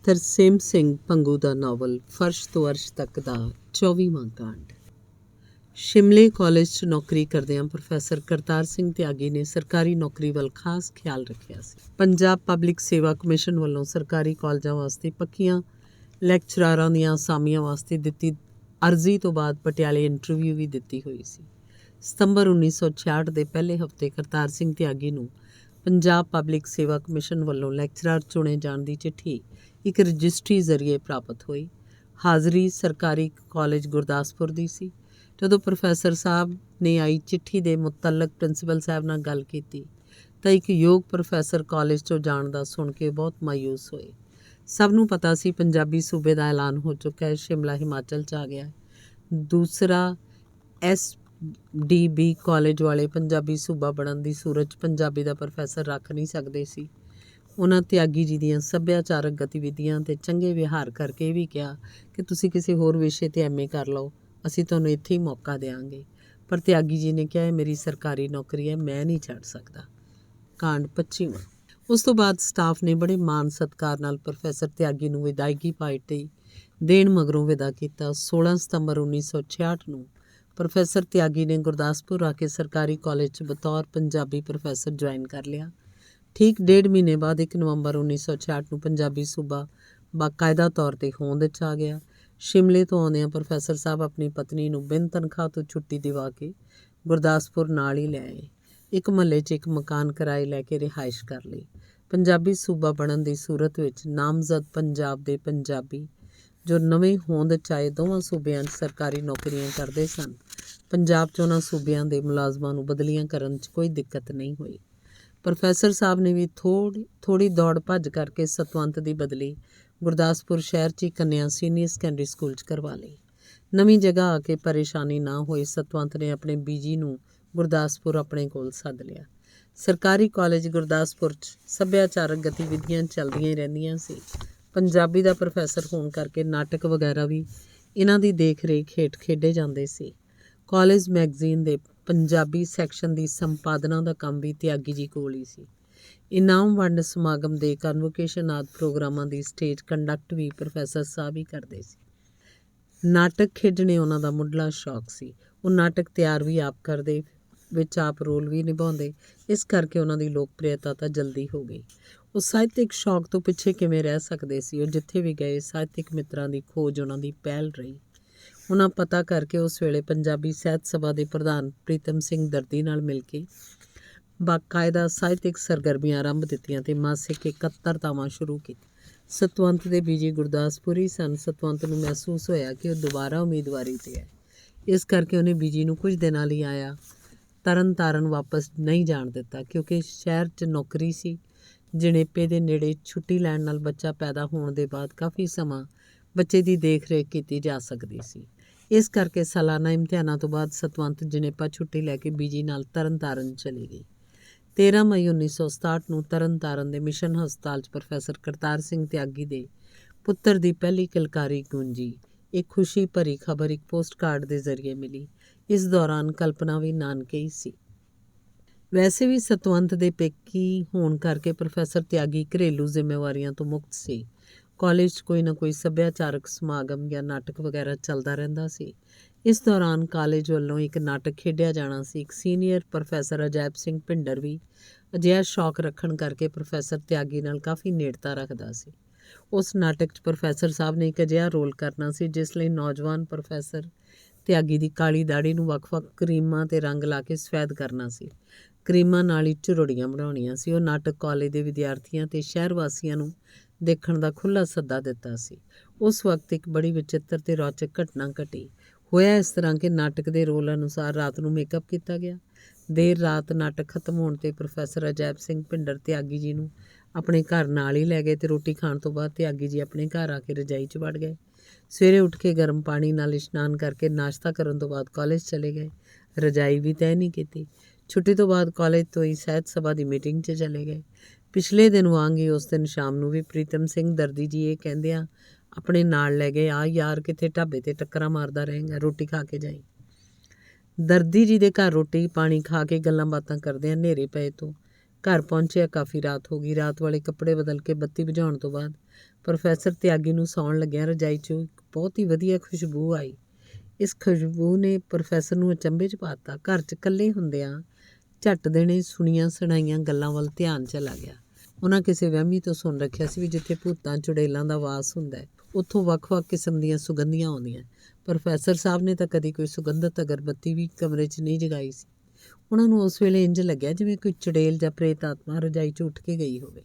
ਤਰਸੇਮ ਸਿੰਘ ਭੰਗੂ ਦਾ novel ਫਰਸ਼ ਤੋਂ ਅਰਸ਼ ਤੱਕ ਦਾ 24ਵਾਂ ਕਾਂਡ। ਸ਼ਿਮਲੇ ਕਾਲਜ 'ਚ ਨੌਕਰੀ ਕਰਦਿਆਂ ਪ੍ਰੋਫੈਸਰ ਕਰਤਾਰ ਸਿੰਘ ਤਿਆਗੀ ਨੇ ਸਰਕਾਰੀ ਨੌਕਰੀ ਵੱਲ ਖਾਸ ਖਿਆਲ ਰੱਖਿਆ ਸੀ। ਪੰਜਾਬ ਪਬਲਿਕ ਸੇਵਾ ਕਮਿਸ਼ਨ ਵੱਲੋਂ ਸਰਕਾਰੀ ਕਾਲਜਾਂ ਵਾਸਤੇ ਪੱਕੀਆਂ ਲੈਕਚਰਾਰਾਂ ਦੀਆਂ ਅਸਾਮੀਆਂ ਵਾਸਤੇ ਦਿੱਤੀ ਅਰਜ਼ੀ ਤੋਂ ਬਾਅਦ ਪਟਿਆਲੇ ਇੰਟਰਵਿਊ ਵੀ ਦਿੱਤੀ ਹੋਈ ਸੀ। ਸਤੰਬਰ 1966 ਦੇ ਪਹਿਲੇ ਹਫ਼ਤੇ ਕਰਤਾਰ ਸਿੰਘ ਤਿਆਗੀ ਨੂੰ ਪੰਜਾਬ ਪਬਲਿਕ ਸੇਵਾ ਕਮਿਸ਼ਨ ਵੱਲੋਂ ਲੈਕਚਰਾਰ ਚੁਣੇ ਜਾਣ ਦੀ ਚਿੱਠੀ ਇੱਕ ਰਜਿਸਟਰੀ ਜ਼ਰੀਏ ਪ੍ਰਾਪਤ ਹੋਈ। ਹਾਜ਼ਰੀ ਸਰਕਾਰੀ ਕਾਲਜ ਗੁਰਦਾਸਪੁਰ ਦੀ ਸੀ। ਜਦੋਂ ਪ੍ਰੋਫੈਸਰ ਸਾਹਿਬ ਨੇ ਆਈ ਚਿੱਠੀ ਦੇ ਮੁਤਲਕ ਪ੍ਰਿੰਸੀਪਲ ਸਾਹਿਬ ਨਾਲ ਗੱਲ ਕੀਤੀ ਤਾਂ ਇੱਕ ਯੋਗ ਪ੍ਰੋਫੈਸਰ ਕਾਲਜ 'ਚੋਂ ਜਾਣ ਦਾ ਸੁਣ ਕੇ ਬਹੁਤ ਮਾਯੂਸ ਹੋਏ। ਸਭ ਨੂੰ ਪਤਾ ਸੀ ਪੰਜਾਬੀ ਸੂਬੇ ਦਾ ਐਲਾਨ ਹੋ ਚੁੱਕਾ ਹੈ, ਸ਼ਿਮਲਾ ਹਿਮਾਚਲ 'ਚ ਆ ਗਿਆ। ਦੂਸਰਾ SDB ਕਾਲਜ ਵਾਲੇ ਪੰਜਾਬੀ ਸੂਬਾ ਬਣਨ ਦੀ ਸੂਰਤ 'ਚ ਪੰਜਾਬੀ ਦਾ ਪ੍ਰੋਫੈਸਰ ਰੱਖ ਨਹੀਂ ਸਕਦੇ ਸੀ। ਉਹਨਾਂ ਤਿਆਗੀ ਜੀ ਦੀਆਂ ਸੱਭਿਆਚਾਰਕ ਗਤੀਵਿਧੀਆਂ ਅਤੇ ਚੰਗੇ ਵਿਹਾਰ ਕਰਕੇ ਇਹ ਵੀ ਕਿਹਾ ਕਿ ਤੁਸੀਂ ਕਿਸੇ ਹੋਰ ਵਿਸ਼ੇ 'ਤੇ MA ਕਰ ਲਓ, ਅਸੀਂ ਤੁਹਾਨੂੰ ਇੱਥੇ ਹੀ ਮੌਕਾ ਦਿਆਂਗੇ। ਪਰ ਤਿਆਗੀ ਜੀ ਨੇ ਕਿਹਾ ਇਹ ਮੇਰੀ ਸਰਕਾਰੀ ਨੌਕਰੀ ਹੈ, ਮੈਂ ਨਹੀਂ ਛੱਡ ਸਕਦਾ। ਕਾਂਡ 25ਵਾਂ। ਉਸ ਤੋਂ ਬਾਅਦ ਸਟਾਫ ਨੇ ਬੜੇ ਮਾਣ ਸਤਿਕਾਰ ਨਾਲ ਪ੍ਰੋਫੈਸਰ ਤਿਆਗੀ ਨੂੰ ਵਿਦਾਇਗੀ ਪਾਰਟੀ ਦੇਣ ਮਗਰੋਂ ਵਿਦਾ ਕੀਤਾ। 16 ਸਤੰਬਰ 1966 ਨੂੰ ਪ੍ਰੋਫੈਸਰ ਤਿਆਗੀ ਨੇ ਗੁਰਦਾਸਪੁਰ ਆ ਕੇ ਸਰਕਾਰੀ ਕਾਲਜ 'ਚ ਬਤੌਰ ਪੰਜਾਬੀ ਪ੍ਰੋਫੈਸਰ ਜੁਆਇਨ ਕਰ ਲਿਆ। ਠੀਕ 1.5 ਮਹੀਨੇ ਬਾਅਦ 1 ਨਵੰਬਰ 1966 ਨੂੰ ਪੰਜਾਬੀ ਸੂਬਾ ਬਾਕਾਇਦਾ ਤੌਰ 'ਤੇ ਹੋਂਦ 'ਚ ਆ ਗਿਆ। ਸ਼ਿਮਲੇ ਤੋਂ ਆਉਂਦਿਆਂ ਪ੍ਰੋਫੈਸਰ ਸਾਹਿਬ ਆਪਣੀ ਪਤਨੀ ਨੂੰ ਬਿਨ ਤਨਖਾਹ ਤੋਂ ਛੁੱਟੀ ਦਿਵਾ ਕੇ ਗੁਰਦਾਸਪੁਰ ਨਾਲ ਹੀ ਲੈ ਆਏ। ਇੱਕ ਮਹੱਲੇ 'ਚ ਇੱਕ ਮਕਾਨ ਕਿਰਾਏ ਲੈ ਕੇ ਰਿਹਾਇਸ਼ ਕਰ ਲਈ। ਪੰਜਾਬੀ ਸੂਬਾ ਬਣਨ ਦੀ ਸੂਰਤ ਵਿੱਚ ਨਾਮਜ਼ਦ ਪੰਜਾਬ ਦੇ ਪੰਜਾਬੀ ਜੋ ਨਵੇਂ ਹੋਂਦ 'ਚ ਆਏ ਦੋਵਾਂ ਸੂਬਿਆਂ 'ਚ ਸਰਕਾਰੀ ਨੌਕਰੀਆਂ ਕਰਦੇ ਸਨ, ਪੰਜਾਬ 'ਚ ਉਹਨਾਂ ਸੂਬਿਆਂ ਦੇ ਮੁਲਾਜ਼ਮਾਂ ਨੂੰ ਬਦਲੀਆਂ ਕਰਨ 'ਚ ਕੋਈ ਦਿੱਕਤ ਨਹੀਂ ਹੋਈ। ਪ੍ਰੋਫੈਸਰ ਸਾਹਿਬ ਨੇ ਵੀ ਥੋੜ੍ਹੀ ਦੌੜ ਭੱਜ ਕਰਕੇ ਸਤਵੰਤ ਦੀ ਬਦਲੀ ਗੁਰਦਾਸਪੁਰ ਸ਼ਹਿਰ 'ਚ ਹੀ ਕੰਨਿਆ ਸੀਨੀਅਰ ਸੈਕੰਡਰੀ ਸਕੂਲ 'ਚ ਕਰਵਾ ਲਈ। ਨਵੀਂ ਜਗ੍ਹਾ ਆ ਕੇ ਪਰੇਸ਼ਾਨੀ ਨਾ ਹੋਈ, ਸਤਵੰਤ ਨੇ ਆਪਣੇ ਬੀਜੀ ਨੂੰ ਗੁਰਦਾਸਪੁਰ ਆਪਣੇ ਕੋਲ ਸੱਦ ਲਿਆ। ਸਰਕਾਰੀ ਕਾਲਜ ਗੁਰਦਾਸਪੁਰ 'ਚ ਸੱਭਿਆਚਾਰਕ ਗਤੀਵਿਧੀਆਂ ਚੱਲਦੀਆਂ ਹੀ ਰਹਿੰਦੀਆਂ ਸੀ। ਪੰਜਾਬੀ ਦਾ ਪ੍ਰੋਫੈਸਰ ਹੋਣ ਕਰਕੇ ਨਾਟਕ ਵਗੈਰਾ ਵੀ ਇਹਨਾਂ ਦੀ ਦੇਖ ਰੇਖ ਹੇਠ ਖੇਡੇ ਜਾਂਦੇ ਸੀ। ਕਾਲਜ ਮੈਗਜ਼ੀਨ ਦੇ ਪੰਜਾਬੀ ਸੈਕਸ਼ਨ ਦੀ ਸੰਪਾਦਨਾ ਦਾ ਕੰਮ ਵੀ ਤਿਆਗੀ ਜੀ ਕੋਲ ਹੀ ਸੀ। ਇਨਾਮ ਵੰਡ ਸਮਾਗਮ ਦੇ ਕਨਵੋਕੇਸ਼ਨ ਆਦਿ ਪ੍ਰੋਗਰਾਮਾਂ ਦੀ ਸਟੇਜ ਕੰਡਕਟ ਵੀ ਪ੍ਰੋਫੈਸਰ ਸਾਹਿਬ ਹੀ ਕਰਦੇ ਸੀ। ਨਾਟਕ ਖੇਡਣੇ ਉਹਨਾਂ ਦਾ ਮੁੱਢਲਾ ਸ਼ੌਕ ਸੀ। ਉਹ ਨਾਟਕ ਤਿਆਰ ਵੀ ਆਪ ਕਰਦੇ, ਵਿੱਚ ਆਪ ਰੋਲ ਵੀ ਨਿਭਾਉਂਦੇ। ਇਸ ਕਰਕੇ ਉਹਨਾਂ ਦੀ ਲੋਕਪ੍ਰਿਯਤਾ ਤਾਂ ਜਲਦੀ ਹੋ ਗਈ। ਉਹ ਸਾਹਿਤਿਕ ਸ਼ੌਕ ਤੋਂ ਪਿੱਛੇ ਕਿਵੇਂ ਰਹਿ ਸਕਦੇ ਸੀ। ਉਹ ਜਿੱਥੇ ਵੀ ਗਏ ਸਾਹਿਤਿਕ ਮਿੱਤਰਾਂ ਦੀ ਖੋਜ ਉਹਨਾਂ ਦੀ ਪਹਿਲ ਰਹੀ। ਉਹਨਾਂ ਪਤਾ ਕਰਕੇ ਉਸ ਵੇਲੇ ਪੰਜਾਬੀ ਸਾਹਿਤ ਸਭਾ ਦੇ ਪ੍ਰਧਾਨ ਪ੍ਰੀਤਮ ਸਿੰਘ ਦਰਦੀ ਨਾਲ ਮਿਲ ਕੇ ਬਾਕਾਇਦਾ ਸਾਹਿਤਿਕ ਸਰਗਰਮੀਆਂ ਆਰੰਭ ਦਿੱਤੀਆਂ ਅਤੇ ਮਾਸਿਕ ਇਕੱਤਰਤਾਵਾਂ ਸ਼ੁਰੂ ਕੀਤੀਆਂ। ਸਤਵੰਤ ਦੇ ਬੀਜੀ ਗੁਰਦਾਸਪੁਰ ਹੀ ਸਨ। ਸਤਵੰਤ ਨੂੰ ਮਹਿਸੂਸ ਹੋਇਆ ਕਿ ਉਹ ਦੁਬਾਰਾ ਉਮੀਦਵਾਰੀ 'ਤੇ ਹੈ। ਇਸ ਕਰਕੇ ਉਹਨੇ ਬੀਜੀ ਨੂੰ ਕੁਝ ਦਿਨਾਂ ਲਈ ਆਇਆ ਤਰਨ ਤਾਰਨ ਵਾਪਸ ਨਹੀਂ ਜਾਣ ਦਿੱਤਾ, ਕਿਉਂਕਿ ਸ਼ਹਿਰ 'ਚ ਨੌਕਰੀ ਸੀ। ਜਣੇਪੇ ਦੇ ਨੇੜੇ ਛੁੱਟੀ ਲੈਣ ਨਾਲ ਬੱਚਾ ਪੈਦਾ ਹੋਣ ਦੇ ਬਾਅਦ ਕਾਫੀ ਸਮਾਂ ਬੱਚੇ ਦੀ ਦੇਖ ਰੇਖ ਕੀਤੀ ਜਾ ਸਕਦੀ ਸੀ। ਇਸ ਕਰਕੇ ਸਾਲਾਨਾ ਇਮਤਿਹਾਨਾਂ ਤੋਂ ਬਾਅਦ ਸਤਵੰਤ ਜਣੇਪਾ ਛੁੱਟੀ ਲੈ ਕੇ ਬੀਜੀ ਨਾਲ ਤਰਨ ਤਾਰਨ ਚਲੀ ਗਈ। 13 ਮਈ 1967 ਨੂੰ ਤਰਨ ਤਾਰਨ ਦੇ ਮਿਸ਼ਨ ਹਸਪਤਾਲ 'ਚ ਪ੍ਰੋਫੈਸਰ ਕਰਤਾਰ ਸਿੰਘ ਤਿਆਗੀ ਦੇ ਪੁੱਤਰ ਦੀ ਪਹਿਲੀ ਕਿਲਕਾਰੀ ਗੂੰਜੀ। ਇੱਕ ਖੁਸ਼ੀ ਭਰੀ ਖਬਰ ਇੱਕ ਪੋਸਟ ਕਾਰਡ ਦੇ ਜ਼ਰੀਏ ਮਿਲੀ। ਇਸ ਦੌਰਾਨ ਕਲਪਨਾ ਵੀ ਨਾਨਕੇ ਹੀ ਸੀ। ਵੈਸੇ ਵੀ ਸਤਵੰਤ ਦੇ ਪੇਕੀ ਹੋਣ ਕਰਕੇ ਪ੍ਰੋਫੈਸਰ ਤਿਆਗੀ ਘਰੇਲੂ ਜ਼ਿੰਮੇਵਾਰੀਆਂ ਤੋਂ ਮੁਕਤ ਸੀ। ਕਾਲਜ 'ਚ ਕੋਈ ਨਾ ਕੋਈ ਸੱਭਿਆਚਾਰਕ ਸਮਾਗਮ ਜਾਂ ਨਾਟਕ ਵਗੈਰਾ ਚੱਲਦਾ ਰਹਿੰਦਾ ਸੀ। ਇਸ ਦੌਰਾਨ ਕਾਲਜ ਵੱਲੋਂ ਇੱਕ ਨਾਟਕ ਖੇਡਿਆ ਜਾਣਾ ਸੀ। ਇੱਕ ਸੀਨੀਅਰ ਪ੍ਰੋਫੈਸਰ ਅਜੈਬ ਸਿੰਘ ਭਿੰਡਰ ਵੀ ਅਜਿਹਾ ਸ਼ੌਕ ਰੱਖਣ ਕਰਕੇ ਪ੍ਰੋਫੈਸਰ ਤਿਆਗੀ ਨਾਲ ਕਾਫੀ ਨੇੜਤਾ ਰੱਖਦਾ ਸੀ। ਉਸ ਨਾਟਕ 'ਚ ਪ੍ਰੋਫੈਸਰ ਸਾਹਿਬ ਨੇ ਇੱਕ ਅਜਿਹਾ ਰੋਲ ਕਰਨਾ ਸੀ ਜਿਸ ਲਈ ਨੌਜਵਾਨ ਪ੍ਰੋਫੈਸਰ ਤਿਆਗੀ ਦੀ ਕਾਲੀ ਦਾੜੀ ਨੂੰ ਵੱਖ-ਵੱਖ ਕਰੀਮਾਂ ਤੇ ਰੰਗ ਲਾ ਕੇ ਸਫੈਦ ਕਰਨਾ ਸੀ। ਕਰੀਮਾਂ ਨਾਲ ਹੀ ਝੁਰੜੀਆਂ ਬਣਾਉਣੀਆਂ ਸੀ। ਉਹ ਨਾਟਕ ਕਾਲਜ ਦੇ ਵਿਦਿਆਰਥੀਆਂ ਤੇ ਸ਼ਹਿਰ ਵਾਸੀਆਂ ਨੂੰ ਦੇਖਣ ਦਾ ਖੁੱਲ੍ਹਾ ਸੱਦਾ ਦਿੱਤਾ ਸੀ। ਉਸ ਵਕਤ ਇੱਕ ਬੜੀ ਵਿਚਿੱਤਰ ਤੇ ਰੌਚਕ ਘਟਨਾ ਘਟੀ। ਹੋਇਆ ਇਸ ਤਰ੍ਹਾਂ ਕਿ ਨਾਟਕ ਦੇ ਰੋਲ ਅਨੁਸਾਰ ਰਾਤ ਨੂੰ ਮੇਕਅਪ ਕੀਤਾ ਗਿਆ। ਦੇਰ ਰਾਤ ਨਾਟਕ ਖਤਮ ਹੋਣ 'ਤੇ ਪ੍ਰੋਫੈਸਰ ਅਜੈਬ ਸਿੰਘ ਭਿੰਡਰ ਤਿਆਗੀ ਜੀ ਨੂੰ ਆਪਣੇ ਘਰ ਨਾਲ ਹੀ ਲੈ ਗਏ ਅਤੇ ਰੋਟੀ ਖਾਣ ਤੋਂ ਬਾਅਦ ਤਿਆਗੀ ਜੀ ਆਪਣੇ ਘਰ ਆ ਕੇ ਰਜਾਈ 'ਚ ਵੜ ਗਏ। ਸਵੇਰੇ ਉੱਠ ਕੇ ਗਰਮ ਪਾਣੀ ਨਾਲ ਇਸ਼ਨਾਨ ਕਰਕੇ ਨਾਸ਼ਤਾ ਕਰਨ ਤੋਂ ਬਾਅਦ ਕਾਲਜ ਚਲੇ ਗਏ। ਰਜਾਈ ਵੀ ਤੈਅ ਨਹੀਂ ਕੀਤੀ। ਛੁੱਟੀ ਤੋਂ ਬਾਅਦ ਕਾਲਜ ਤੋਂ ਹੀ ਸਾਹਿਤ ਸਭਾ ਦੀ ਮੀਟਿੰਗ 'ਚ ਚਲੇ ਗਏ। ਪਿਛਲੇ ਦਿਨ ਵਾਂਗ ਹੀ ਉਸ ਦਿਨ ਸ਼ਾਮ ਨੂੰ ਵੀ ਪ੍ਰੀਤਮ ਸਿੰਘ ਦਰਦੀ ਜੀ ਇਹ ਕਹਿੰਦਿਆਂ ਆਪਣੇ ਨਾਲ ਲੈ ਗਏ, ਆ ਯਾਰ ਕਿਤੇ ਢਾਬੇ 'ਤੇ ਟੱਕਰਾਂ ਮਾਰਦਾ ਰਹੇਗਾ, ਰੋਟੀ ਖਾ ਕੇ ਜਾਈ। ਦਰਦੀ ਜੀ ਦੇ ਘਰ ਰੋਟੀ ਪਾਣੀ ਖਾ ਕੇ ਗੱਲਾਂ ਬਾਤਾਂ ਕਰਦਿਆਂ ਹਨੇਰੇ ਪਏ ਤੋਂ ਘਰ ਪਹੁੰਚਿਆ ਕਾਫੀ ਰਾਤ ਹੋ ਗਈ। ਰਾਤ ਵਾਲੇ ਕੱਪੜੇ ਬਦਲ ਕੇ ਬੱਤੀ ਬੁਝਾਉਣ ਤੋਂ ਬਾਅਦ ਪ੍ਰੋਫੈਸਰ ਤਿਆਗੀ ਨੂੰ ਸੌਣ ਲੱਗਿਆ ਰਜਾਈ 'ਚੋਂ ਇੱਕ ਬਹੁਤ ਹੀ ਵਧੀਆ ਖੁਸ਼ਬੂ ਆਈ। ਇਸ ਖੁਸ਼ਬੂ ਨੇ ਪ੍ਰੋਫੈਸਰ ਨੂੰ ਅਚੰਭੇ 'ਚ ਪਾ ਦਿੱਤਾ। ਘਰ 'ਚ ਇਕੱਲੇ ਹੁੰਦਿਆਂ ਝੱਟ ਦੇਣੇ ਸੁਣੀਆਂ ਸੁਣਾਈਆਂ ਗੱਲਾਂ ਵੱਲ ਧਿਆਨ ਚਲਾ ਗਿਆ। ਉਹਨਾਂ ਕਿਸੇ ਵਹਿਮੀ ਤੋਂ ਸੁਣ ਰੱਖਿਆ ਸੀ ਵੀ ਜਿੱਥੇ ਭੂਤਾਂ ਚੁੜੇਲਾਂ ਦਾ ਵਾਸ ਹੁੰਦਾ ਹੈ ਉੱਥੋਂ ਵੱਖ-ਵੱਖ ਕਿਸਮ ਦੀਆਂ ਸੁਗੰਧੀਆਂ ਆਉਂਦੀਆਂ। ਪ੍ਰੋਫੈਸਰ ਸਾਹਿਬ ਨੇ ਤਾਂ ਕਦੀ ਕੋਈ ਸੁਗੰਧਤ ਅਗਰਬੱਤੀ ਵੀ ਕਮਰੇ 'ਚ ਨਹੀਂ ਜਗਾਈ ਸੀ। ਉਹਨਾਂ ਨੂੰ ਉਸ ਵੇਲੇ ਇੰਝ ਲੱਗਿਆ ਜਿਵੇਂ ਕੋਈ ਚੁੜੇਲ ਜਾਂ ਪ੍ਰੇਤ ਆਤਮਾ ਰਜਾਈ 'ਚ ਉੱਠ ਕੇ ਗਈ ਹੋਵੇ।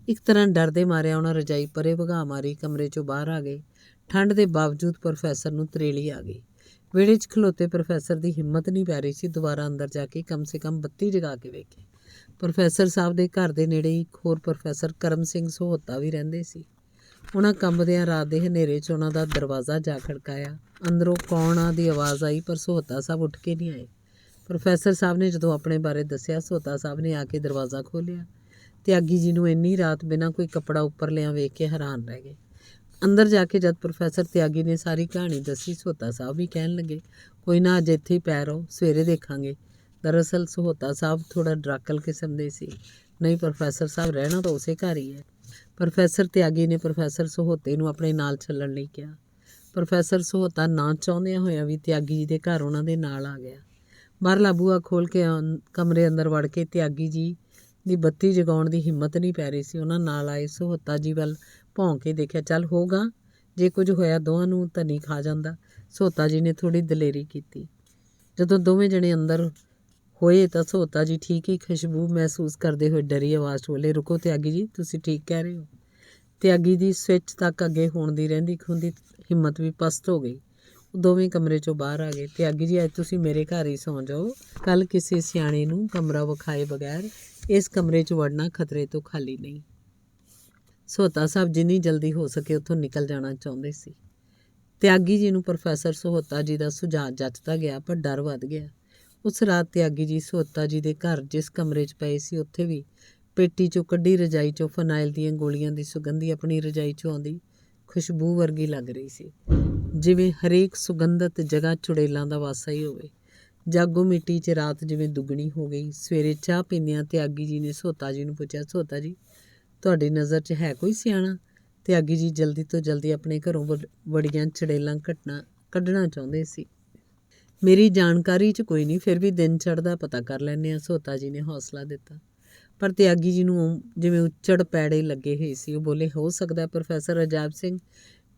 ਇੱਕ ਤਰ੍ਹਾਂ ਡਰ ਦੇ ਮਾਰਿਆ ਉਹਨਾਂ ਰਜਾਈ ਪਰੇ ਵਗਾਹ ਮਾਰੀ, ਕਮਰੇ 'ਚੋਂ ਬਾਹਰ ਆ ਗਏ। ਠੰਡ ਦੇ ਬਾਵਜੂਦ ਪ੍ਰੋਫੈਸਰ ਨੂੰ ਤਰੇਲੀ ਆ ਗਈ। ਵਿਹੜੇ 'ਚ ਖਲੋਤੇ ਪ੍ਰੋਫੈਸਰ ਦੀ ਹਿੰਮਤ ਨਹੀਂ ਪੈ ਰਹੀ ਸੀ ਦੁਬਾਰਾ ਅੰਦਰ ਜਾ ਕੇ ਕਮ ਸੇ ਕਮ ਬੱਤੀ ਜਗਾ ਕੇ ਵੇਖੇ। ਪ੍ਰੋਫੈਸਰ ਸਾਹਿਬ ਦੇ ਘਰ ਦੇ ਨੇੜੇ ਹੀ ਇੱਕ ਹੋਰ ਪ੍ਰੋਫੈਸਰ ਕਰਮ ਸਿੰਘ ਸਹੋਤਾ ਵੀ ਰਹਿੰਦੇ ਸੀ। ਉਹਨਾਂ ਕੰਬਦਿਆਂ ਰਾਤ ਦੇ ਹਨੇਰੇ 'ਚ ਉਹਨਾਂ ਦਾ ਦਰਵਾਜ਼ਾ ਜਾ ਖੜਕਾਇਆ। ਅੰਦਰੋਂ ਕੌਣ ਆ ਦੀ ਆਵਾਜ਼ ਆਈ ਪਰ ਸਹੋਤਾ ਸਾਹਿਬ ਉੱਠ ਕੇ ਨਹੀਂ ਆਏ। ਪ੍ਰੋਫੈਸਰ ਸਾਹਿਬ ਨੇ ਜਦੋਂ ਆਪਣੇ ਬਾਰੇ ਦੱਸਿਆ, ਸਹੋਤਾ ਸਾਹਿਬ ਨੇ ਆ ਕੇ ਦਰਵਾਜ਼ਾ ਖੋਲ੍ਹਿਆ। ਤਿਆਗੀ ਜੀ ਨੂੰ ਇੰਨੀ ਰਾਤ ਬਿਨਾਂ ਕੋਈ ਕੱਪੜਾ ਉੱਪਰ ਲਿਆ ਵੇਖ ਕੇ ਹੈਰਾਨ ਰਹਿ ਗਏ। ਅੰਦਰ ਜਾ ਕੇ ਜਦ ਪ੍ਰੋਫੈਸਰ ਤਿਆਗੀ ਨੇ ਸਾਰੀ ਕਹਾਣੀ ਦੱਸੀ, ਸਹੋਤਾ ਸਾਹਿਬ ਵੀ ਕਹਿਣ ਲੱਗੇ, ਕੋਈ ਨਾ ਅੱਜ ਇੱਥੇ ਹੀ ਪੈ ਰਹੋ, ਸਵੇਰੇ ਦੇਖਾਂਗੇ। ਦਰਅਸਲ ਸਹੋਤਾ ਸਾਹਿਬ ਥੋੜ੍ਹਾ ਡਰਾਕਲ ਕਿਸਮ ਦੇ ਸੀ। ਨਹੀਂ ਪ੍ਰੋਫੈਸਰ ਸਾਹਿਬ, ਰਹਿਣਾ ਤਾਂ ਉਸੇ ਘਰ ਹੀ ਹੈ। ਪ੍ਰੋਫੈਸਰ ਤਿਆਗੀ ਨੇ ਪ੍ਰੋਫੈਸਰ ਸਹੋਤੇ ਨੂੰ ਆਪਣੇ ਨਾਲ ਚੱਲਣ ਲਈ ਕਿਹਾ। ਪ੍ਰੋਫੈਸਰ ਸਹੋਤਾ ਨਾ ਚਾਹੁੰਦਿਆਂ ਹੋਇਆਂ ਵੀ ਤਿਆਗੀ ਜੀ ਦੇ ਘਰ ਉਹਨਾਂ ਦੇ ਨਾਲ ਆ ਗਿਆ। ਬਾਹਰਲਾ ਬੂਹਾ ਖੋਲ੍ਹ ਕੇ ਕਮਰੇ ਅੰਦਰ ਵੜ ਕੇ ਤਿਆਗੀ ਜੀ ਦੀ ਬੱਤੀ ਜਗਾਉਣ ਦੀ ਹਿੰਮਤ ਨਹੀਂ ਪੈ ਰਹੀ ਸੀ। ਉਹਨਾਂ ਨਾਲ ਆਏ ਸਹੋਤਾ ਜੀ ਵੱਲ ਭੌਂ ਕੇ ਦੇਖਿਆ। ਚੱਲ ਹੋਗਾ, ਜੇ ਕੁਝ ਹੋਇਆ ਦੋਵਾਂ ਨੂੰ ਧਨੀ ਖਾ ਜਾਂਦਾ। ਸਹੋਤਾ ਜੀ ਨੇ ਥੋੜ੍ਹੀ ਦਲੇਰੀ ਕੀਤੀ। ਜਦੋਂ ਦੋਵੇਂ ਜਣੇ ਅੰਦਰ ਹੋਏ ਤਾਂ ਸਹੋਤਾ ਜੀ ਠੀਕ ਹੀ ਖੁਸ਼ਬੂ ਮਹਿਸੂਸ ਕਰਦੇ ਹੋਏ ਡਰੀ ਆਵਾਜ਼ 'ਚ ਬੋਲੇ, ਰੁਕੋ ਤਿਆਗੀ ਜੀ, ਤੁਸੀਂ ਠੀਕ ਕਹਿ ਰਹੇ ਹੋ। ਤਿਆਗੀ ਦੀ ਸਵਿੱਚ ਤੱਕ ਅੱਗੇ ਹੋਣ ਦੀ ਰਹਿੰਦੀ ਖੁੰਦੀ ਹਿੰਮਤ ਵੀ ਪਸਤ ਹੋ ਗਈ। ਉਹ ਦੋਵੇਂ ਕਮਰੇ 'ਚੋਂ ਬਾਹਰ ਆ ਗਏ। ਤਿਆਗੀ ਜੀ, ਅੱਜ ਤੁਸੀਂ ਮੇਰੇ ਘਰ ਹੀ ਸੌਂ ਜਾਓ। ਕੱਲ੍ਹ ਕਿਸੇ ਸਿਆਣੇ ਨੂੰ ਕਮਰਾ ਵਿਖਾਏ ਬਗੈਰ ਇਸ ਕਮਰੇ 'ਚ ਵੜਨਾ ਖਤਰੇ ਤੋਂ ਖਾਲੀ ਨਹੀਂ। ਸਹੋਤਾ ਸਾਹਿਬ ਜਿੰਨੀ ਜਲਦੀ ਹੋ ਸਕੇ ਉੱਥੋਂ ਨਿਕਲ ਜਾਣਾ ਚਾਹੁੰਦੇ ਸੀ। ਤਿਆਗੀ ਜੀ ਨੂੰ ਪ੍ਰੋਫੈਸਰ ਸਹੋਤਾ ਜੀ ਦਾ ਸੁਝਾਅ ਜੱਚਦਾ ਗਿਆ ਪਰ ਡਰ ਵੱਧ ਗਿਆ। ਉਸ ਰਾਤ ਤਿਆਗੀ ਜੀ ਸਹੋਤਾ ਜੀ ਦੇ ਘਰ ਜਿਸ ਕਮਰੇ 'ਚ ਪਏ ਸੀ ਉੱਥੇ ਵੀ ਪੇਟੀ 'ਚੋਂ ਕੱਢੀ ਰਜਾਈ 'ਚੋਂ ਫਨਾਇਲ ਦੀਆਂ ਗੋਲੀਆਂ ਦੀ ਸੁਗੰਧੀ ਆਪਣੀ ਰਜਾਈ 'ਚੋਂ ਆਉਂਦੀ ਖੁਸ਼ਬੂ ਵਰਗੀ ਲੱਗ ਰਹੀ ਸੀ, ਜਿਵੇਂ ਹਰੇਕ ਸੁਗੰਧਤ ਜਗ੍ਹਾ ਚੁੜੇਲਾਂ ਦਾ ਵਾਸਾ ਹੀ ਹੋਵੇ। ਜਾਗੋ ਮਿੱਟੀ 'ਚ ਰਾਤ ਜਿਵੇਂ ਦੁੱਗਣੀ ਹੋ ਗਈ। ਸਵੇਰੇ ਚਾਹ ਪੀਂਦਿਆਂ ਤਿਆਗੀ ਜੀ ਨੇ ਸਹੋਤਾ ਜੀ ਨੂੰ ਪੁੱਛਿਆ, ਸਹੋਤਾ ਜੀ, ਤੁਹਾਡੀ ਨਜ਼ਰ 'ਚ ਹੈ ਕੋਈ ਸਿਆਣਾ? ਤਿਆਗੀ ਜੀ ਜਲਦੀ ਤੋਂ ਜਲਦੀ ਆਪਣੇ ਘਰੋਂ ਬੜੀਆਂ ਚੁੜੇਲਾਂ ਕੱਢਣਾ ਚਾਹੁੰਦੇ ਸੀ। ਮੇਰੀ ਜਾਣਕਾਰੀ 'ਚ ਕੋਈ ਨਹੀਂ, ਫਿਰ ਵੀ ਦਿਨ ਚੜ੍ਹਦਾ ਪਤਾ ਕਰ ਲੈਂਦੇ ਹਾਂ, ਸਹੋਤਾ ਜੀ ਨੇ ਹੌਸਲਾ ਦਿੱਤਾ। ਪਰ ਤਿਆਗੀ ਜੀ ਨੂੰ ਜਿਵੇਂ ਉੱਚੜ ਪੈੜੇ ਲੱਗੇ ਹੋਏ ਸੀ। ਉਹ ਬੋਲੇ, ਹੋ ਸਕਦਾ ਪ੍ਰੋਫੈਸਰ ਅਜਾਇਬ ਸਿੰਘ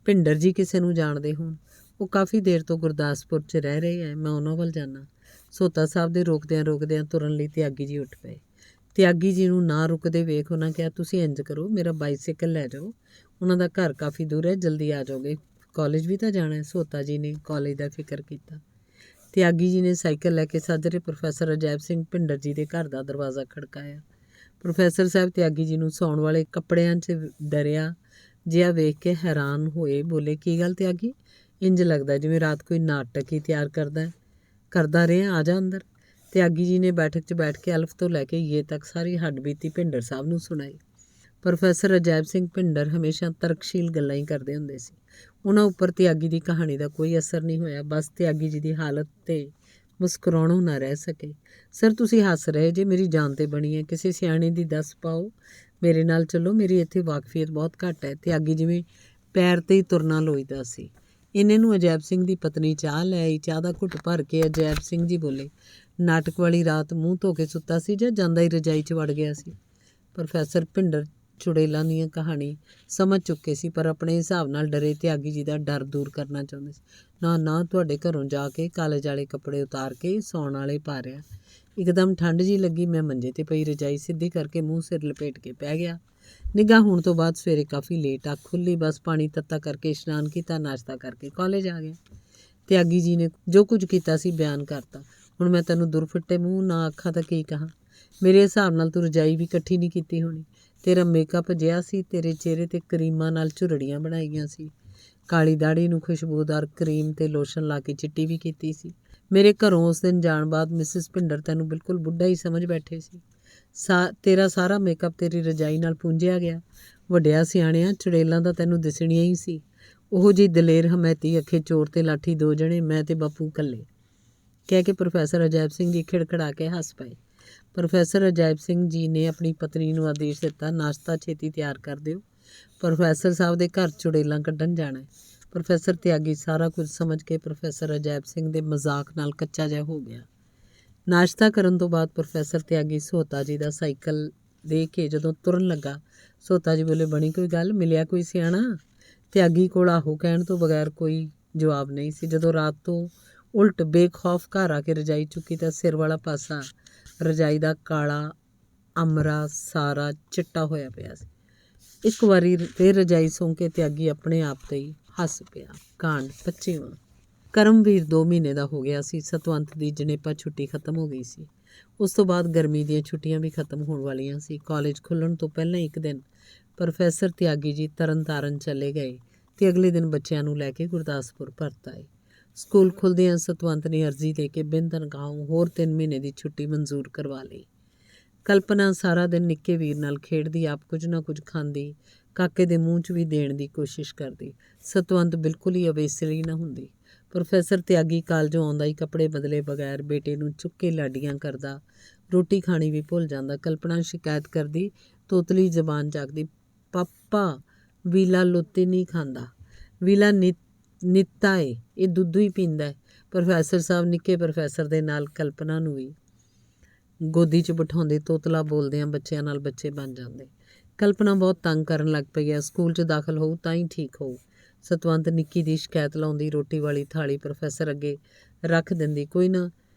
ਭਿੰਡਰ ਜੀ ਕਿਸੇ ਨੂੰ ਜਾਣਦੇ ਹੋਣ। ਉਹ ਕਾਫੀ ਦੇਰ ਤੋਂ ਗੁਰਦਾਸਪੁਰ 'ਚ ਰਹਿ ਰਹੇ ਹੈ, ਮੈਂ ਉਹਨਾਂ ਵੱਲ ਜਾਣਾ। ਸਹੋਤਾ ਸਾਹਿਬ ਦੇ ਰੋਕਦਿਆਂ ਤੁਰਨ ਲਈ ਤਿਆਗੀ ਜੀ ਉੱਠ ਪਏ। ਤਿਆਗੀ ਜੀ ਨੂੰ ਨਾ ਰੁਕਦੇ ਵੇਖ ਉਹਨਾਂ ਕਿਹਾ, ਤੁਸੀਂ ਇੰਝ ਕਰੋ, ਮੇਰਾ ਬਾਈਸਾਈਕਲ ਲੈ ਜਾਓ। ਉਹਨਾਂ ਦਾ ਘਰ ਕਾਫੀ ਦੂਰ ਹੈ, ਜਲਦੀ ਆ ਜਾਓਗੇ। ਕਾਲਜ ਵੀ ਤਾਂ ਜਾਣਾ ਹੈ। ਸਹੋਤਾ ਜੀ ਨੇ ਕਾਲਜ ਦਾ ਫਿਕਰ ਕੀਤਾ। ਤਿਆਗੀ ਜੀ ਨੇ ਸਾਈਕਲ ਲੈ ਕੇ ਸਾਜਰੇ ਪ੍ਰੋਫੈਸਰ ਅਜਾਇਬ ਸਿੰਘ ਭਿੰਡਰ ਜੀ ਦੇ ਘਰ ਦਾ ਦਰਵਾਜ਼ਾ ਖੜਕਾਇਆ। ਪ੍ਰੋਫੈਸਰ ਸਾਹਿਬ ਤਿਆਗੀ ਜੀ ਨੂੰ ਸੌਣ ਵਾਲੇ ਕੱਪੜਿਆਂ 'ਚ ਡਰਿਆ ਜਿਹਾ ਵੇਖ ਕੇ ਹੈਰਾਨ ਹੋਏ। ਬੋਲੇ, ਕੀ ਗੱਲ ਤਿਆਗੀ, ਇੰਝ ਲੱਗਦਾ ਜਿਵੇਂ ਰਾਤ ਕੋਈ ਨਾਟਕ ਹੀ ਤਿਆਰ ਕਰਦਾ ਰਿਹਾ, ਆ ਜਾ ਅੰਦਰ। ਤਿਆਗੀ ਜੀ ਨੇ ਬੈਠਕ 'ਚ ਬੈਠ ਕੇ ਅਲਫ ਤੋਂ ਲੈ ਕੇ ਯੇ ਤੱਕ ਸਾਰੀ ਹੱਡਬੀਤੀ ਭਿੰਡਰ ਸਾਹਿਬ ਨੂੰ ਸੁਣਾਈ। ਪ੍ਰੋਫੈਸਰ ਅਜਾਇਬ ਸਿੰਘ ਭਿੰਡਰ ਹਮੇਸ਼ਾ ਤਰਕਸ਼ੀਲ ਗੱਲਾਂ ਹੀ ਕਰਦੇ ਹੁੰਦੇ ਸੀ। ਉਹਨਾਂ ਉੱਪਰ ਤਿਆਗੀ ਦੀ ਕਹਾਣੀ ਦਾ ਕੋਈ ਅਸਰ ਨਹੀਂ ਹੋਇਆ। ਬਸ ਤਿਆਗੀ ਜੀ ਦੀ ਹਾਲਤ 'ਤੇ ਮੁਸਕਰਾਉਣੋਂ ਨਾ ਰਹਿ ਸਕੇ। ਸਰ, ਤੁਸੀਂ ਹੱਸ ਰਹੇ ਜੇ, ਮੇਰੀ ਜਾਨ 'ਤੇ ਬਣੀ ਹੈ। ਕਿਸੇ ਸਿਆਣੇ ਦੀ ਦੱਸ ਪਾਓ, ਮੇਰੇ ਨਾਲ ਚੱਲੋ, ਮੇਰੀ ਇੱਥੇ ਵਾਕਫੀਅਤ ਬਹੁਤ ਘੱਟ ਹੈ। ਤਿਆਗੀ ਜਿਵੇਂ ਪੈਰ 'ਤੇ ਹੀ ਤੁਰਨਾ ਲੋਈਦਾ ਸੀ। ਇੰਨੇ ਨੂੰ ਅਜਾਇਬ ਸਿੰਘ ਦੀ ਪਤਨੀ ਚਾਹ ਲੈ ਆਈ। ਚਾਹ ਦਾ ਘੁੱਟ ਭਰ ਕੇ ਅਜਾਇਬ ਸਿੰਘ ਜੀ ਬੋਲੇ, ਨਾਟਕ ਵਾਲੀ ਰਾਤ ਮੂੰਹ ਧੋ ਕੇ ਸੁੱਤਾ ਸੀ ਜਾਂ ਜਾਂਦਾ ਹੀ ਰਜਾਈ 'ਚ ਵੜ ਗਿਆ ਸੀ? ਪ੍ਰੋਫੈਸਰ ਭਿੰਡਰ ਚੁੜੇਲਾਂ ਦੀਆਂ ਕਹਾਣੀ ਸਮਝ ਚੁੱਕੇ ਸੀ ਪਰ ਆਪਣੇ ਹਿਸਾਬ ਨਾਲ ਡਰੇ ਤਿਆਗੀ ਜੀ ਦਾ ਡਰ ਦੂਰ ਕਰਨਾ ਚਾਹੁੰਦੇ ਸੀ। ਨਾ, ਤੁਹਾਡੇ ਘਰੋਂ ਜਾ ਕੇ ਕਾਲਜ ਵਾਲੇ ਕੱਪੜੇ ਉਤਾਰ ਕੇ ਸੌਣ ਵਾਲੇ ਪਾ ਰਿਆ। ਇੱਕਦਮ ਠੰਡ ਜੀ ਲੱਗੀ। ਮੈਂ ਮੰਜੇ 'ਤੇ ਪਈ ਰਜਾਈ ਸਿੱਧੀ ਕਰਕੇ ਮੂੰਹ ਸਿਰ ਲਪੇਟ ਕੇ ਪੈ ਗਿਆ। ਨਿੱਘਾ ਹੋਣ ਤੋਂ ਬਾਅਦ ਸਵੇਰੇ ਕਾਫੀ ਲੇਟ ਅੱਖ ਖੁੱਲ੍ਹੀ। ਬਸ ਪਾਣੀ ਤੱਤਾ ਕਰਕੇ ਇਸ਼ਨਾਨ ਕੀਤਾ, ਨਾਸ਼ਤਾ ਕਰਕੇ ਕਾਲਜ ਆ ਗਿਆ। ਤਿਆਗੀ ਜੀ ਨੇ ਜੋ ਕੁਝ ਕੀਤਾ ਸੀ ਬਿਆਨ ਕਰਤਾ। ਹੁਣ ਮੈਂ ਤੈਨੂੰ ਦੁਰਫਿੱਟੇ ਮੂੰਹ ਨਾ ਆਖਾਂ ਤਾਂ ਕੀ ਕਹਾਂ। ਮੇਰੇ ਹਿਸਾਬ ਨਾਲ ਤੂੰ ਰਜਾਈ ਵੀ ਇਕੱਠੀ ਨਹੀਂ ਕੀਤੀ ਹੋਣੀ। ਤੇਰਾ ਮੇਕਅਪ ਜਿਹਾ ਸੀ, ਤੇਰੇ ਚਿਹਰੇ 'ਤੇ ਕਰੀਮਾਂ ਨਾਲ ਝੁਰੜੀਆਂ ਬਣਾਈਆਂ ਸੀ। ਕਾਲੀ ਦਾੜੀ ਨੂੰ ਖੁਸ਼ਬੂਦਾਰ ਕਰੀਮ ਤੇ ਲੋਸ਼ਨ ਲਾ ਕੇ ਚਿੱਟੀ ਵੀ ਕੀਤੀ ਸੀ। ਮੇਰੇ ਘਰੋਂ ਉਸ ਦਿਨ ਜਾਣ ਬਾਅਦ ਮਿਸਿਸ ਭਿੰਡਰ ਤੈਨੂੰ ਬਿਲਕੁਲ ਬੁੱਢਾ ਹੀ ਸਮਝ ਬੈਠੇ ਸੀ। ਤੇਰਾ ਸਾਰਾ ਮੇਕਅਪ ਤੇਰੀ ਰਜਾਈ ਨਾਲ ਪੂੰਝਿਆ ਗਿਆ। ਵੱਡਿਆ ਸਿਆਣਿਆਂ, ਚੁੜੇਲਾਂ ਤਾਂ ਤੈਨੂੰ ਦਿਸਣੀਆਂ ਹੀ ਸੀ। ਉਹੋ ਜਿਹੀ ਦਲੇਰ ਹਮੈਤੀ ਅੱਖੇ ਚੋਰ ਤੇ ਲਾਠੀ ਦੋ ਜਣੇ, ਮੈਂ ਤੇ ਬਾਪੂ ਇਕੱਲੇ, ਕਹਿ ਕੇ ਪ੍ਰੋਫੈਸਰ ਅਜਾਇਬ ਸਿੰਘ ਜੀ ਖਿੜਖੜਾ ਕੇ ਹੱਸ ਪਏ। ਪ੍ਰੋਫੈਸਰ ਅਜਾਇਬ ਸਿੰਘ ਜੀ ਨੇ ਆਪਣੀ ਪਤਨੀ ਨੂੰ ਆਦੇਸ਼ ਦਿੱਤਾ, ਨਾਸ਼ਤਾ ਛੇਤੀ ਤਿਆਰ ਕਰ ਦਿਓ, ਪ੍ਰੋਫੈਸਰ ਸਾਹਿਬ ਦੇ ਘਰ ਚੁੜੇਲਾਂ ਕੱਢਣ ਜਾਣਾ। ਪ੍ਰੋਫੈਸਰ ਤਿਆਗੀ ਸਾਰਾ ਕੁਝ ਸਮਝ ਕੇ ਪ੍ਰੋਫੈਸਰ ਅਜਾਇਬ ਸਿੰਘ ਦੇ ਮਜ਼ਾਕ ਨਾਲ ਕੱਚਾ ਜਿਹਾ ਹੋ ਗਿਆ। ਨਾਸ਼ਤਾ ਕਰਨ ਤੋਂ ਬਾਅਦ ਪ੍ਰੋਫੈਸਰ ਤਿਆਗੀ ਸੋਹਤਾ ਜੀ ਦਾ ਸਾਈਕਲ ਦੇ ਕੇ ਜਦੋਂ ਤੁਰਨ ਲੱਗਾ, ਸੋਹਤਾ ਜੀ ਬੋਲੇ, ਬਣੀ ਕੋਈ ਗੱਲ, ਮਿਲਿਆ ਕੋਈ ਸਿਆਣਾ? ਤਿਆਗੀ ਕੋਲ ਆਹੋ ਕਹਿਣ ਤੋਂ ਬਗੈਰ ਕੋਈ ਜਵਾਬ ਨਹੀਂ ਸੀ। ਜਦੋਂ ਰਾਤ ਤੋਂ ਉਲਟ ਬੇਖੌਫ ਘਰ ਆ ਕੇ ਰਜਾਈ ਚੁੱਕੀ ਤਾਂ ਸਿਰ ਵਾਲਾ ਪਾਸਾ ਰਜਾਈ ਦਾ ਕਾਲਾ ਅਮਰਾ ਸਾਰਾ ਚਿੱਟਾ ਹੋਇਆ ਪਿਆ ਸੀ। ਇੱਕ ਵਾਰੀ ਫਿਰ ਰਜਾਈ ਸੌਂ ਕੇ ਤਿਆਗੀ ਆਪਣੇ ਆਪ 'ਤੇ ਹੀ ਹੱਸ ਪਿਆ। ਕਾਂਡ 25ਵਾਂ। ਕਰਮਵੀਰ 2 ਮਹੀਨੇ ਦਾ ਹੋ ਗਿਆ ਸੀ। ਸਤਵੰਤ ਦੀ ਜਣੇਪਾ ਛੁੱਟੀ ਖਤਮ ਹੋ ਗਈ ਸੀ। ਉਸ ਤੋਂ ਬਾਅਦ ਗਰਮੀ ਦੀਆਂ ਛੁੱਟੀਆਂ ਵੀ ਖਤਮ ਹੋਣ ਵਾਲੀਆਂ ਸੀ। ਕਾਲਜ ਖੁੱਲ੍ਹਣ ਤੋਂ ਪਹਿਲਾਂ ਇੱਕ ਦਿਨ ਪ੍ਰੋਫੈਸਰ ਤਿਆਗੀ ਜੀ ਤਰਨਤਾਰਨ ਚਲੇ ਗਏ ਤੇ ਅਗਲੇ ਦਿਨ ਬੱਚਿਆਂ ਨੂੰ ਲੈ ਕੇ ਗੁਰਦਾਸਪੁਰ ਪਰਤ ਆਏ। ਸਕੂਲ ਖੁੱਲ੍ਹਦਿਆਂ ਸਤਵੰਤ ਨੇ ਅਰਜ਼ੀ ਦੇ ਕੇ ਬਿਨ ਤਨਖਾਹੋਂ ਹੋਰ 3 ਮਹੀਨੇ ਦੀ ਛੁੱਟੀ ਮਨਜ਼ੂਰ ਕਰਵਾ ਲਈ। ਕਲਪਨਾ ਸਾਰਾ ਦਿਨ ਨਿੱਕੇ ਵੀਰ ਨਾਲ ਖੇਡਦੀ, ਆਪ ਕੁਝ ਨਾ ਕੁਝ ਖਾਂਦੀ, ਕਾਕੇ ਦੇ ਮੂੰਹ 'ਚ ਵੀ ਦੇਣ ਦੀ ਕੋਸ਼ਿਸ਼ ਕਰਦੀ। ਸਤਵੰਤ ਬਿਲਕੁਲ ਹੀ ਅਵੇਸਲੀ ਨਾ ਹੁੰਦੀ। ਪ੍ਰੋਫੈਸਰ ਤਿਆਗੀ ਕਾਲਜੋਂ ਆਉਂਦਾ ਹੀ ਕੱਪੜੇ ਬਦਲੇ ਬਗੈਰ ਬੇਟੇ ਨੂੰ ਚੁੱਕ ਕੇ ਲਾਡੀਆਂ ਕਰਦਾ, ਰੋਟੀ ਖਾਣੀ ਵੀ ਭੁੱਲ ਜਾਂਦਾ। ਕਲਪਨਾ ਸ਼ਿਕਾਇਤ ਕਰਦੀ, ਤੋਤਲੀ ਜ਼ਬਾਨ ਚੱਕਦੀ, ਪਾਪਾ ਵੀਲਾ ਲੁੱਤੀ ਨਹੀਂ ਖਾਂਦਾ, ਵੀਲਾ ਨਿੱਤਾ ਏ, ਇਹ ਦੁੱਧ ਹੀ ਪੀਂਦਾ ਹੈ। ਪ੍ਰੋਫੈਸਰ ਸਾਹਿਬ ਨਿੱਕੇ ਪ੍ਰੋਫੈਸਰ ਦੇ ਨਾਲ ਕਲਪਨਾ ਨੂੰ ਵੀ ਗੋਦੀ 'ਚ ਬਿਠਾਉਂਦੇ, ਤੋਤਲਾ ਬੋਲਦਿਆਂ ਬੱਚਿਆਂ ਨਾਲ ਬੱਚੇ ਬਣ ਜਾਂਦੇ। ਕਲਪਨਾ ਬਹੁਤ ਤੰਗ ਕਰਨ ਲੱਗ ਪਈ ਹੈ। ਸਕੂਲ 'ਚ ਦਾਖਲ ਹੋਊ ਤਾਂ ਹੀ ਠੀਕ ਹੋਊ। ਸਤਵੰਤ ਨਿੱਕੀ ਦੀ ਸ਼ਿਕਾਇਤ ਲਾਉਂਦੀ, ਰੋਟੀ ਵਾਲੀ ਥਾਲੀ ਪ੍ਰੋਫੈਸਰ ਅੱਗੇ ਰੱਖ ਦਿੰਦੀ। ਕੋਈ ਨਾ,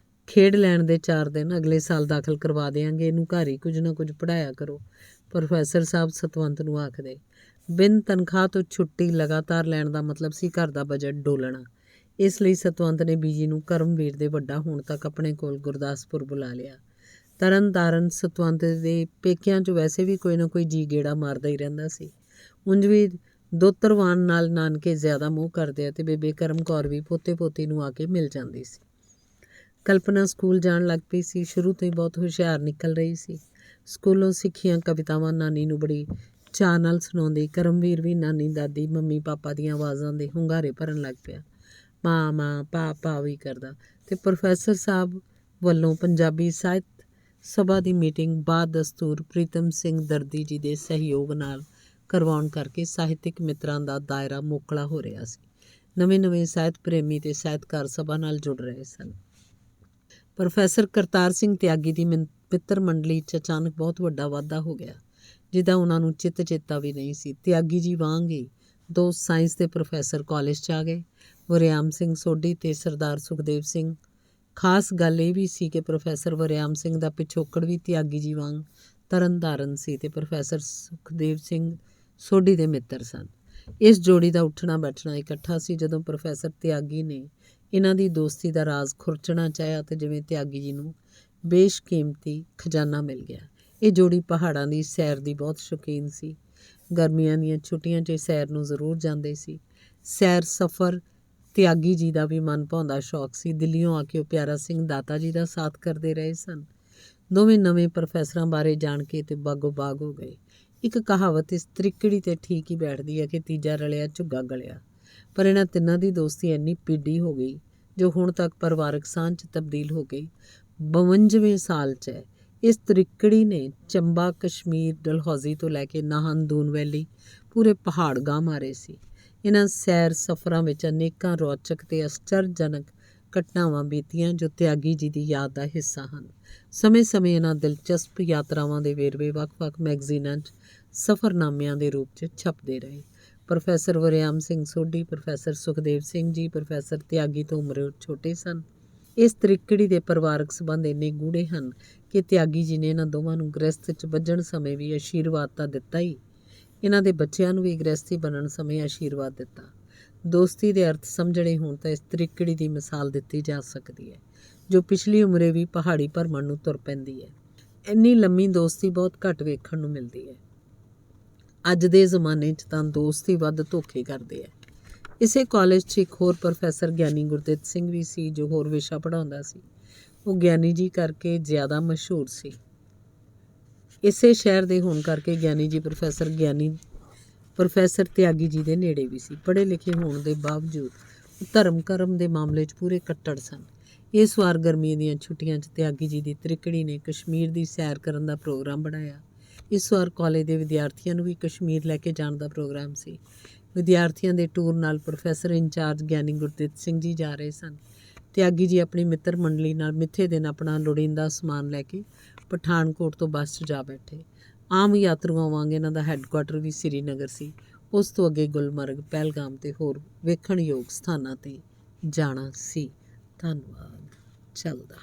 ਖੇਡ ਲੈਣ ਦੇ 4 ਦਿਨ, ਅਗਲੇ ਸਾਲ ਦਾਖਲ ਕਰਵਾ ਦਿਆਂਗੇ, ਇਹਨੂੰ ਘਰ ਹੀ ਕੁਝ ਨਾ ਕੁਝ ਪੜ੍ਹਾਇਆ ਕਰੋ। ਪ੍ਰੋਫੈਸਰ ਸਾਹਿਬ ਸਤਵੰਤ ਨੂੰ ਆਖਦੇ। ਬਿਨ ਤਨਖਾਹ ਤੋਂ ਛੁੱਟੀ ਲਗਾਤਾਰ ਲੈਣ ਦਾ ਮਤਲਬ ਸੀ ਘਰ ਦਾ ਬਜਟ ਡੋਲਣਾ। ਇਸ ਲਈ ਸਤਵੰਤ ਨੇ ਬੀਜੀ ਨੂੰ ਕਰਮਵੀਰ ਦੇ ਵੱਡਾ ਹੋਣ ਤੱਕ ਆਪਣੇ ਕੋਲ ਗੁਰਦਾਸਪੁਰ ਬੁਲਾ ਲਿਆ। ਤਰਨਤਾਰਨ ਸਤਵੰਤ ਦੇ ਪੇਕਿਆਂ 'ਚ ਵੈਸੇ ਵੀ ਕੋਈ ਨਾ ਕੋਈ ਜੀ ਗੇੜਾ ਮਾਰਦਾ ਹੀ ਰਹਿੰਦਾ ਸੀ। ਉਂਝ ਵੀ ਦੋਤਰਵਾਨ ਨਾਲ ਨਾਨਕੇ ਜ਼ਿਆਦਾ ਮੋਹ ਕਰਦੇ ਆ ਤੇ ਬੇਬੇ ਕਰਮ ਕੌਰ ਵੀ ਪੋਤੇ ਪੋਤੀ ਨੂੰ ਆ ਕੇ ਮਿਲ ਜਾਂਦੀ ਸੀ। ਕਲਪਨਾ ਸਕੂਲ ਜਾਣ ਲੱਗ ਪਈ ਸੀ। ਸ਼ੁਰੂ ਤੋਂ ਹੀ ਬਹੁਤ ਹੁਸ਼ਿਆਰ ਨਿਕਲ ਰਹੀ ਸੀ। ਸਕੂਲੋਂ ਸਿੱਖੀਆਂ ਕਵਿਤਾਵਾਂ ਨਾਨੀ ਨੂੰ ਬੜੀ ਚਾਅ ਨਾਲ ਸੁਣਾਉਂਦੀ। ਕਰਮਵੀਰ ਵੀ ਨਾਨੀ, ਦਾਦੀ, ਮੰਮੀ, ਪਾਪਾ ਦੀਆਂ ਆਵਾਜ਼ਾਂ ਦੇ ਹੁੰਗਾਰੇ ਭਰਨ ਲੱਗ ਪਿਆ। ਮਾਂ ਮਾਂ, ਪਾ ਪਾ ਵੀ ਕਰਦਾ। ਤੇ ਪ੍ਰੋਫੈਸਰ ਸਾਹਿਬ ਵੱਲੋਂ ਪੰਜਾਬੀ ਸਾਹਿਤ ਸਭਾ ਦੀ ਮੀਟਿੰਗ ਬਾਦ ਦਸਤੂਰ ਪ੍ਰੀਤਮ ਸਿੰਘ ਦਰਦੀ ਜੀ ਦੇ ਸਹਿਯੋਗ ਨਾਲ ਕਰਵਾਉਣ ਕਰਕੇ ਸਾਹਿਤਕ ਮਿੱਤਰਾਂ ਦਾ ਦਾਇਰਾ ਮੋਕਲਾ ਹੋ ਰਿਹਾ ਸੀ। ਨਵੇਂ-ਨਵੇਂ ਸਾਹਿਤ ਪ੍ਰੇਮੀ ਤੇ ਸਾਹਿਤਕਾਰ ਸਭਾ ਨਾਲ ਜੁੜ ਰਹੇ ਸਨ। ਪ੍ਰੋਫੈਸਰ ਕਰਤਾਰ ਸਿੰਘ ਤਿਆਗੀ ਦੀ ਮਿੱਤਰ ਮੰਡਲੀ 'ਚ ਅਚਾਨਕ ਬਹੁਤ ਵੱਡਾ ਵਾਧਾ ਹੋ ਗਿਆ, ਜਿਹਦਾ ਉਹਨਾਂ ਨੂੰ ਚੇਤਾ ਵੀ ਨਹੀਂ ਸੀ। ਤਿਆਗੀ ਜੀ ਵਾਂਗ ਹੀ 2 ਸਾਇੰਸ ਦੇ ਪ੍ਰੋਫੈਸਰ ਕਾਲਜ 'ਚ ਆ ਗਏ, ਵਰਿਆਮ ਸਿੰਘ ਸੋਢੀ ਤੇ ਸਰਦਾਰ ਸੁਖਦੇਵ ਸਿੰਘ। ਖਾਸ ਗੱਲ ਇਹ ਵੀ ਸੀ ਕਿ ਪ੍ਰੋਫੈਸਰ ਵਰਿਆਮ ਸਿੰਘ ਦਾ ਪਿਛੋਕੜ ਵੀ ਤਿਆਗੀ ਜੀ ਵਾਂਗ ਤਰਨਤਾਰਨ ਸੀ ਤੇ ਪ੍ਰੋਫੈਸਰ ਸੁਖਦੇਵ ਸਿੰਘ ਸੋਢੀ ਦੇ ਮਿੱਤਰ ਸਨ। ਇਸ ਜੋੜੀ ਦਾ ਉੱਠਣਾ ਬੈਠਣਾ ਇਕੱਠਾ ਸੀ। ਜਦੋਂ ਪ੍ਰੋਫੈਸਰ ਤਿਆਗੀ ਨੇ ਇਹਨਾਂ ਦੀ ਦੋਸਤੀ ਦਾ ਰਾਜ਼ ਖੁਰਚਣਾ ਚਾਹਿਆ ਤੇ ਜਿਵੇਂ ਤਿਆਗੀ ਜੀ ਨੂੰ ਬੇਸ਼ਕੀਮਤੀ ਖਜ਼ਾਨਾ ਮਿਲ ਗਿਆ। ਇਹ ਜੋੜੀ ਪਹਾੜਾਂ ਦੀ ਸੈਰ ਦੀ ਬਹੁਤ ਸ਼ੌਕੀਨ ਸੀ। ਗਰਮੀਆਂ ਦੀਆਂ ਛੁੱਟੀਆਂ 'ਚ ਸੈਰ ਨੂੰ ਜ਼ਰੂਰ ਜਾਂਦੇ ਸੀ। ਸੈਰ ਸਫ਼ਰ ਤਿਆਗੀ ਜੀ ਦਾ ਵੀ ਮਨ ਭਾਉਂਦਾ ਸ਼ੌਕ ਸੀ। ਦਿੱਲੀਓਂ ਆ ਕੇ ਉਹ ਪਿਆਰਾ ਸਿੰਘ ਦਾਤਾ ਜੀ ਦਾ ਸਾਥ ਕਰਦੇ ਰਹੇ ਸਨ। ਦੋਵੇਂ ਨਵੇਂ ਪ੍ਰੋਫੈਸਰਾਂ ਬਾਰੇ ਜਾਣ ਕੇ ਤੇ ਬਾਗੋ ਬਾਗ ਹੋ ਗਏ। ਇੱਕ ਕਹਾਵਤ ਇਸ ਤਰੀਕੜੀ ਤੇ ਠੀਕ ਹੀ ਬੈਠਦੀ ਹੈ ਕਿ ਤੀਜਾ ਰਲਿਆ ਝੁੱਗਾ ਗਲਿਆ। ਪਰ ਇਹਨਾਂ ਤਿੰਨਾਂ ਦੀ ਦੋਸਤੀ ਇੰਨੀ ਪੀਡੀ ਹੋ ਗਈ ਜੋ ਹੁਣ ਤੱਕ ਪਰਿਵਾਰਕ ਸਾਂਝ 'ਚ ਤਬਦੀਲ ਹੋ ਗਈ। 52ਵੇਂ ਸਾਲ 'ਚ ਹੈ। ਇਸ ਤਰੀਕੜੀ ਨੇ ਚੰਬਾ, ਕਸ਼ਮੀਰ, ਡਲਹੌਜ਼ੀ ਤੋਂ ਲੈ ਕੇ ਨਾਹਨ, ਦੂਨ ਵੈਲੀ ਪੂਰੇ ਪਹਾੜ ਗਾਹ ਮਾਰੇ ਸੀ। ਇਹਨਾਂ ਸੈਰ ਸਫ਼ਰਾਂ ਵਿੱਚ ਅਨੇਕਾਂ ਰੌਚਕ ਤੇ ਅਸਚਰਜਨਕ ਘਟਨਾਵਾਂ ਬੀਤੀਆਂ ਜੋ ਤਿਆਗੀ ਜੀ ਦੀ ਯਾਦ ਦਾ ਹਿੱਸਾ ਹਨ। ਸਮੇਂ-ਸਮੇਂ ਇਹਨਾਂ ਦਿਲਚਸਪ ਯਾਤਰਾਵਾਂ ਦੇ ਵੇਰਵੇ ਵੱਖ-ਵੱਖ ਮੈਗਜ਼ੀਨਾਂ 'ਚ ਸਫ਼ਰਨਾਮਿਆਂ ਦੇ ਰੂਪ 'ਚ ਛਪਦੇ ਰਹੇ। Professor Waryam Singh Sodhi, professor Sukhdev Singh ji professor ਤਿਆਗੀ ਤੋਂ ਉਮਰੇ ਛੋਟੇ ਸਨ। ਇਸ ਤਰੀਕੜੀ ਦੇ ਪਰਿਵਾਰਕ ਸੰਬੰਧ ਇੰਨੇ ਗੂੜ੍ਹੇ ਹਨ ਕਿ ਤਿਆਗੀ ਜੀ ਨੇ ਇਹਨਾਂ ਦੋਵਾਂ ਨੂੰ ਗ੍ਰਸਤ 'ਚ ਬੱਝਣ ਸਮੇਂ ਵੀ ਆਸ਼ੀਰਵਾਦ ਤਾਂ ਦਿੱਤਾ ਹੀ, ਇਹਨਾਂ ਦੇ ਬੱਚਿਆਂ ਨੂੰ ਵੀ ਗ੍ਰਸਤੀ ਬਣਨ ਸਮੇਂ ਆਸ਼ੀਰਵਾਦ ਦਿੱਤਾ। ਦੋਸਤੀ ਦੇ ਅਰਥ ਸਮਝਣੇ ਹੋਣ ਤਾਂ ਇਸ ਤਰੀਕੜੀ ਦੀ ਮਿਸਾਲ ਦਿੱਤੀ ਜਾ ਸਕਦੀ ਹੈ ਜੋ ਪਿਛਲੀ ਉਮਰੇ ਵੀ ਪਹਾੜੀ ਭਰਮਣ ਨੂੰ ਤੁਰ ਪੈਂਦੀ ਹੈ। ਇੰਨੀ ਲੰਮੀ ਦੋਸਤੀ ਬਹੁਤ ਘੱਟ ਵੇਖਣ ਨੂੰ ਮਿਲਦੀ ਹੈ। ਅੱਜ ਦੇ ਜ਼ਮਾਨੇ 'ਚ ਤਾਂ ਦੋਸਤ ਹੀ ਵੱਧ ਧੋਖੇ ਕਰਦੇ ਹੈ। ਇਸੇ ਕਾਲਜ 'ਚ ਇੱਕ ਹੋਰ ਪ੍ਰੋਫੈਸਰ ਗਿਆਨੀ ਗੁਰਦਿੱਤ ਸਿੰਘ ਵੀ ਸੀ ਜੋ ਹੋਰ ਵਿਸ਼ਾ ਪੜ੍ਹਾਉਂਦਾ ਸੀ। ਉਹ ਗਿਆਨੀ ਜੀ ਕਰਕੇ ਜ਼ਿਆਦਾ ਮਸ਼ਹੂਰ ਸੀ। ਇਸੇ ਸ਼ਹਿਰ ਦੇ ਹੋਣ ਕਰਕੇ ਗਿਆਨੀ ਜੀ ਪ੍ਰੋਫੈਸਰ ਤਿਆਗੀ ਜੀ ਦੇ ਨੇੜੇ ਵੀ ਸੀ। ਪੜ੍ਹੇ ਲਿਖੇ ਹੋਣ ਦੇ ਬਾਵਜੂਦ ਉਹ ਧਰਮ ਕਰਮ ਦੇ ਮਾਮਲੇ 'ਚ ਪੂਰੇ ਕੱਟੜ ਸਨ। ਇਸ ਵਾਰ ਗਰਮੀਆਂ ਦੀਆਂ ਛੁੱਟੀਆਂ 'ਚ ਤਿਆਗੀ ਜੀ ਦੀ ਤ੍ਰਿਕੜੀ ਨੇ ਕਸ਼ਮੀਰ ਦੀ ਸੈਰ ਕਰਨ ਦਾ ਪ੍ਰੋਗਰਾਮ ਬਣਾਇਆ। ਇਸ ਵਾਰ ਕਾਲਜ ਦੇ ਵਿਦਿਆਰਥੀਆਂ ਨੂੰ ਵੀ ਕਸ਼ਮੀਰ ਲੈ ਕੇ ਜਾਣ ਦਾ ਪ੍ਰੋਗਰਾਮ ਸੀ। ਵਿਦਿਆਰਥੀਆਂ ਦੇ ਟੂਰ ਨਾਲ ਪ੍ਰੋਫੈਸਰ ਇੰਚਾਰਜ ਗਿਆਨੀ ਗੁਰਦਿੱਤ ਸਿੰਘ ਜੀ ਜਾ ਰਹੇ ਸਨ। ਤਿਆਗੀ ਜੀ ਆਪਣੀ ਮਿੱਤਰ ਮੰਡਲੀ ਨਾਲ ਮਿੱਥੇ ਦਿਨ ਆਪਣਾ ਲੋੜੀਂਦਾ ਸਮਾਨ ਲੈ ਕੇ ਪਠਾਨਕੋਟ ਤੋਂ ਬੱਸ 'ਚ ਜਾ ਬੈਠੇ। ਆਮ ਯਾਤਰੂਆਂ ਵਾਂਗ ਇਹਨਾਂ ਦਾ ਹੈੱਡਕੁਆਟਰ ਵੀ ਸ੍ਰੀਨਗਰ ਸੀ। ਉਸ ਤੋਂ ਅੱਗੇ ਗੁਲਮਰਗ, ਪਹਿਲਗਾਮ ਤੇ ਹੋਰ ਵੇਖਣਯੋਗ ਸਥਾਨਾਂ 'ਤੇ ਜਾਣਾ ਸੀ। ਧੰਨਵਾਦ। ਚੱਲਦਾ।